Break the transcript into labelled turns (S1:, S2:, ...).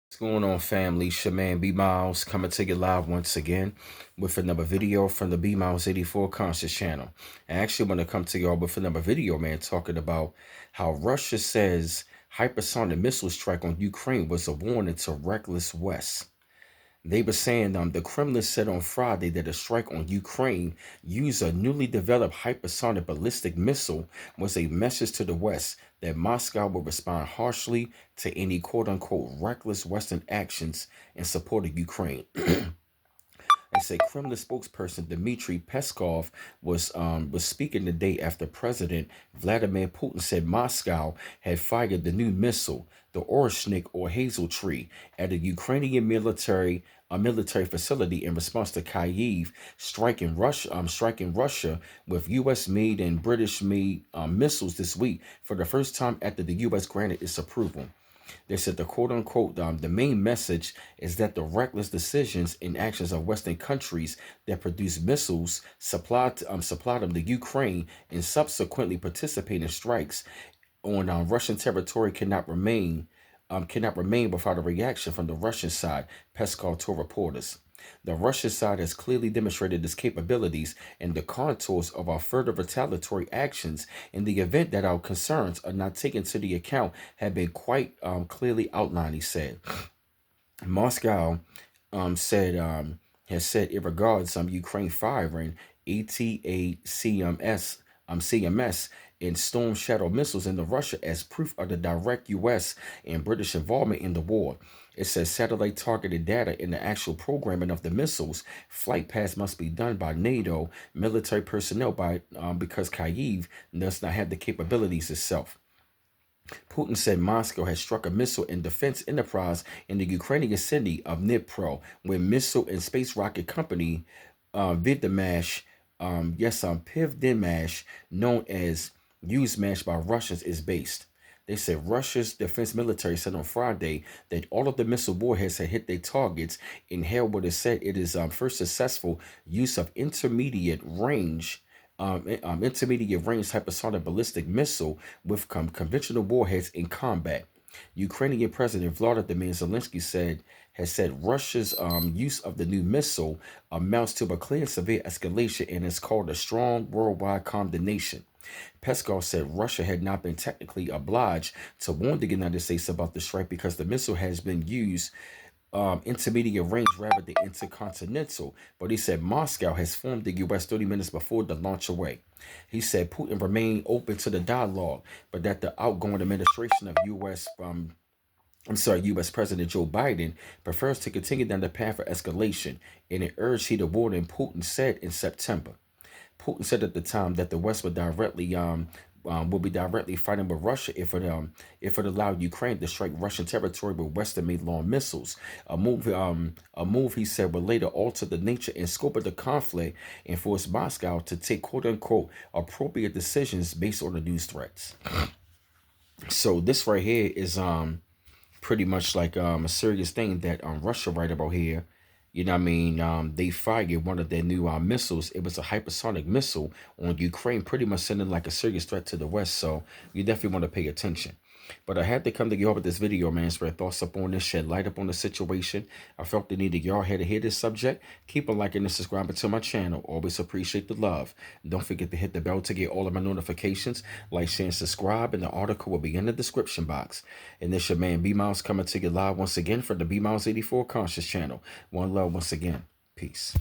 S1: What's going on, family? Shaman B Miles coming to you live once again with another video from the B Miles 84 Conscious channel. I actually want to come to y'all with another video, man, talking about how Russia says hypersonic missile strike on Ukraine was a warning to reckless West. They were saying the Kremlin said on Friday that a strike on Ukraine used a newly developed hypersonic ballistic missile was a message to the West that Moscow would respond harshly to any quote-unquote reckless Western actions in support of Ukraine. They say Kremlin spokesperson Dmitry Peskov was speaking the day after President Vladimir Putin said Moscow had fired the new missile, the Orishnik or hazel tree, at a Ukrainian military facility in response to Kyiv striking Russia with U.S.-made and British-made missiles this week for the first time after the U.S. granted its approval. They said the quote-unquote, the main message is that the reckless decisions and actions of Western countries that produce missiles supplied them to Ukraine and subsequently participate in strikes on Russian territory cannot remain without a reaction from the Russian side, Peskov told reporters. The Russian side has clearly demonstrated its capabilities and the contours of our further retaliatory actions in the event that our concerns are not taken into the account have been quite clearly outlined, he said. Moscow has said it regards Ukraine firing CMS and Storm Shadow missiles into Russia as proof of the direct U.S. and British involvement in the war. It says satellite targeted data in the actual programming of the missiles. Flight paths must be done by NATO military personnel because Kyiv does not have the capabilities itself. Putin said Moscow has struck a missile and defense enterprise in the Ukrainian city of Dnipro, where missile and space rocket company Pivdemash, known as Uzmash by Russians, is based. They said Russia's defense military said on Friday that all of the missile warheads had hit their targets and held what it said it is first successful use of intermediate range hypersonic ballistic missile with conventional warheads in combat. Ukrainian President Vladimir Zelensky has said Russia's use of the new missile amounts to a clear and severe escalation and is called a strong worldwide condemnation. Peskov said Russia had not been technically obliged to warn the United States about the strike because the missile has been used intermediate range rather than intercontinental, but he said Moscow has informed the U.S. 30 minutes before the launch away. He said Putin remained open to the dialogue, but that the outgoing administration of U.S. President Joe Biden prefers to continue down the path of escalation, and it urged he'd avoid, and Putin said in September. Putin said at the time that the West would be directly fighting with Russia if it allowed Ukraine to strike Russian territory with Western-made long missiles. A move he said would later alter the nature and scope of the conflict and force Moscow to take quote-unquote appropriate decisions based on the news threats. So this right here is pretty much like a serious thing that Russia right about here. You know what I mean? They fired one of their new missiles. It was a hypersonic missile on Ukraine, pretty much sending like a serious threat to the West. So you definitely want to pay attention. But I had to come to y'all with this video, man, spread thoughts up on this, shed light up on the situation. I felt the need to y'all here to hear this subject. Keep on liking and subscribing to my channel. Always appreciate the love. Don't forget to hit the bell to get all of my notifications. Like, share, and subscribe, and the article will be in the description box. And this your man B Miles coming to you live once again from the B Miles 84 Conscious channel. One love once again. Peace.